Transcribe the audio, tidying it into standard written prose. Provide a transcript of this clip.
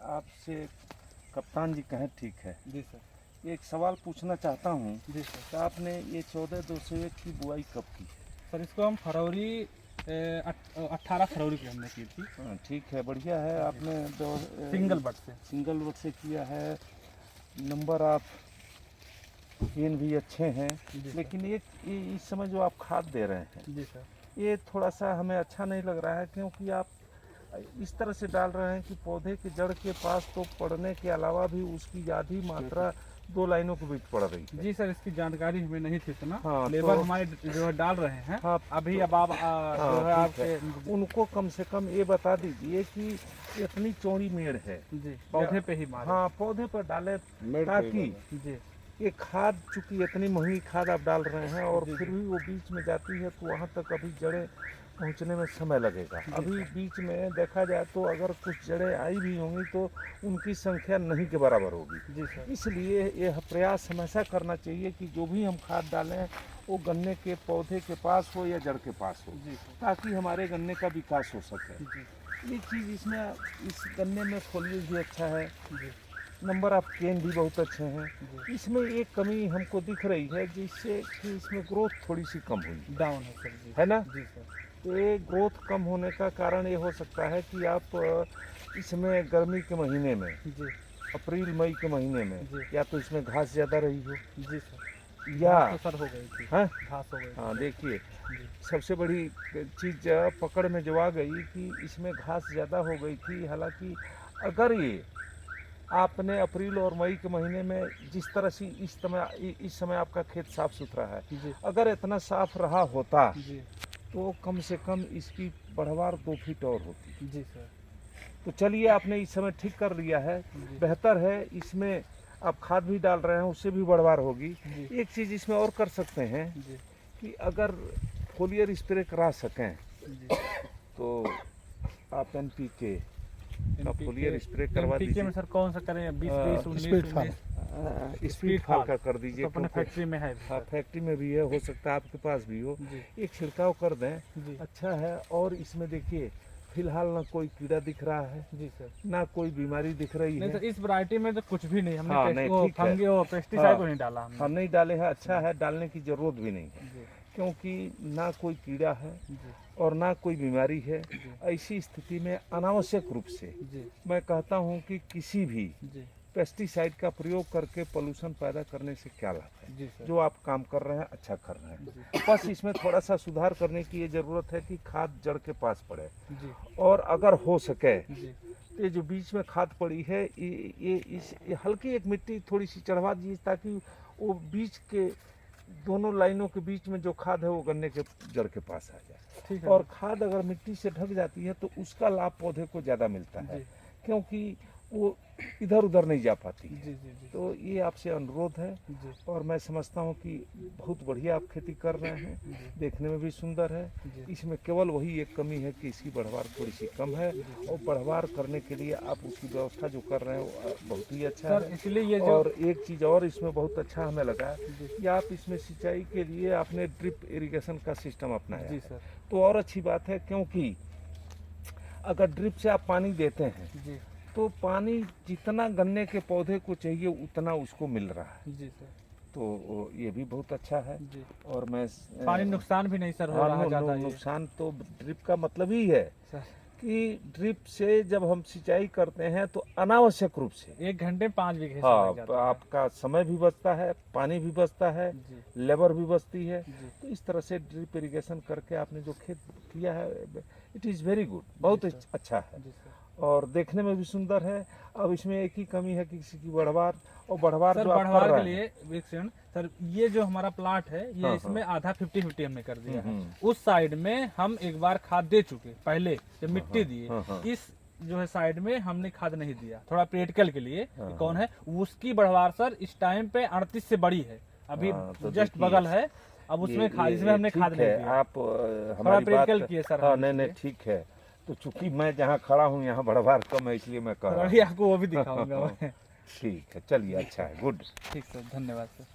आपसे कप्तान जी कहें ठीक है, जी सर। एक सवाल पूछना चाहता हूँ जी सर। कि आपने ये 14-201 की बुआई कब की? सर इसको हम फरवरी 18 फरवरी को हमने की थी। हाँ, ठीक है, बढ़िया है। आपने सिंगल बट से किया है। नंबर आप गेन भी अच्छे हैं, लेकिन एक ये इस समय जो आप खाद दे रहे हैं, जी सर, ये थोड़ा सा हमें अच्छा नहीं लग रहा है, क्योंकि आप इस तरह से डाल रहे हैं कि पौधे के जड़ के पास तो पड़ने के अलावा भी उसकी आधी मात्रा 2 लाइनों के बीच पड़ रही है। जी सर, इसकी जानकारी हमें नहीं थी इतना। हाँ, लेबर तो हमारे जो है डाल रहे हैं। हाँ, अभी तो, अब आप जो है आपके उनको कम से कम ये बता दीजिए कि इतनी चौड़ी मेड़ है जी पौधे पे ही मारे। हाँ, पौधे पर डाले, ताकि जी ये खाद, चूंकि इतनी महंगी खाद आप डाल रहे हैं और फिर भी वो बीच में जाती है, तो वहाँ तक अभी जड़ें पहुँचने में समय लगेगा। अभी बीच में देखा जाए तो अगर कुछ जड़ें आई भी होंगी तो उनकी संख्या नहीं के बराबर होगी। जी सर। इसलिए यह प्रयास हमेशा करना चाहिए कि जो भी हम खाद डालें वो गन्ने के पौधे के पास हो या जड़ के पास हो, ताकि हमारे गन्ने का विकास हो सके। ये चीज़ इसमें, इस गन्ने में फोलिएज भी अच्छा है, नंबर ऑफ केन भी बहुत अच्छे हैं। इसमें एक कमी हमको दिख रही है, जिससे कि इसमें ग्रोथ थोड़ी सी कम हुई, डाउन है सर। जी है ना? जी सर। तो ये ग्रोथ कम होने का कारण ये हो सकता है कि आप इसमें गर्मी के महीने में, जी अप्रैल मई के महीने में, या तो इसमें घास ज़्यादा रही हो, जी सर, या तो सर हो गई थी। हाँ घास हो गई। हाँ, देखिए सबसे बड़ी चीज़ पकड़ में जो आ गई कि इसमें घास ज़्यादा हो गई थी। हालांकि अगर ये आपने अप्रैल और मई के महीने में जिस तरह से इस समय आपका खेत साफ सुथरा है, अगर इतना साफ रहा होता तो कम से कम इसकी बढ़वार 2 फीट और होती। जी सर। तो चलिए, आपने इस समय ठीक कर लिया है, बेहतर है। इसमें आप खाद भी डाल रहे हैं, उससे भी बढ़वार होगी। एक चीज़ इसमें और कर सकते हैं कि अगर फोलियर स्प्रे करा सकें तो आप NPK का फोलियर स्प्रे करवा दीजिए। में सर कौन सा करें? 20-20-19 स्पीड फाल का कर दीजिए। तो अपने फैक्ट्री में है। हाँ, फैक्ट्री में भी है, हो सकता है आपके पास भी हो। एक छिड़काव कर दें, अच्छा है। और इसमें देखिए, फिलहाल ना कोई कीड़ा दिख रहा है, जी सर, ना कोई बीमारी दिख रही है। तो इस वैरायटी में तो कुछ भी नहीं, हमने पेस्टिसाइड को नहीं डाला हमने। हम नहीं डाले हैं, अच्छा है, डालने की जरूरत भी नहीं है, क्योंकि ना कोई कीड़ा है और ना कोई बीमारी है। ऐसी स्थिति में अनावश्यक रूप से मैं कहता हूं कि किसी भी पेस्टिसाइड का प्रयोग करके पोल्यूशन पैदा करने से क्या लाभ है? जो आप काम कर रहे हैं अच्छा कर रहे हैं, बस इसमें थोड़ा सा सुधार करने की ये ज़रूरत है कि खाद जड़ के पास पड़े। और अगर हो सके तो ये जो बीच में खाद पड़ी है, ये हल्की एक मिट्टी थोड़ी सी चढ़वा दीजिए, ताकि वो बीच के दोनों लाइनों के बीच में जो खाद है वो गन्ने के जड़ के पास आ जाए। और खाद अगर मिट्टी से ढक जाती है तो उसका लाभ पौधे को ज़्यादा मिलता है, क्योंकि वो इधर उधर नहीं जा पाती है। तो ये आपसे अनुरोध है, और मैं समझता हूँ कि बहुत बढ़िया आप खेती कर रहे हैं, देखने में भी सुंदर है। इसमें केवल वही एक कमी है कि इसकी बढ़वार थोड़ी सी कम है, और बढ़वार करने के लिए आप उसकी व्यवस्था जो कर रहे हैं वो बहुत ही अच्छा है। इसलिए ये और एक चीज़ और इसमें बहुत अच्छा हमें लगा कि आप इसमें सिंचाई के लिए आपने ड्रिप इरिगेशन का सिस्टम अपनाया है, तो और अच्छी बात है, क्योंकि अगर ड्रिप से आप पानी देते हैं तो पानी जितना गन्ने के पौधे को चाहिए उतना उसको मिल रहा है। जी सर। तो ये भी बहुत अच्छा है। और मैं पानी नुकसान भी नहीं सर हो रहा है ज़्यादा। नुकसान तो ड्रिप का मतलब ही है कि ड्रिप से जब हम सिंचाई करते हैं तो अनावश्यक रूप से 1 घंटे 5 बीघे। हाँ, आपका समय भी बचता है, पानी भी बचता है, लेबर भी बचती है। तो इस तरह से ड्रिप इरिगेशन करके आपने जो खेत किया है, इट इज़ वेरी गुड, बहुत अच्छा है, और देखने में भी सुंदर है। अब इसमें एक ही कमी है कि किसी की बढ़वार, और बढ़वार जो आप कर रहे हैं। के लिए सर, ये जो हमारा प्लाट है, ये इसमें आधा 50-50 हमने कर दिया है। उस साइड में हम एक बार खाद दे चुके पहले, जब मिट्टी दिए। इस जो है साइड में हमने खाद नहीं दिया, थोड़ा प्रैक्टिकल के लिए। कौन है उसकी बढ़वार सर इस टाइम पे 38 से बड़ी है, अभी जस्ट बगल है। अब उसमें इसमें हमने खाद नहीं दिया। आप हमारी बात किए सर। हाँ, नहीं ठीक है। तो चूंकि मैं जहाँ खड़ा हूँ यहाँ बढ़वार कम है, इसलिए मैं कह रहा हूँ। आपको वो भी दिखाऊंगा। ठीक है, चलिए, अच्छा है, गुड। ठीक सर, धन्यवाद सर।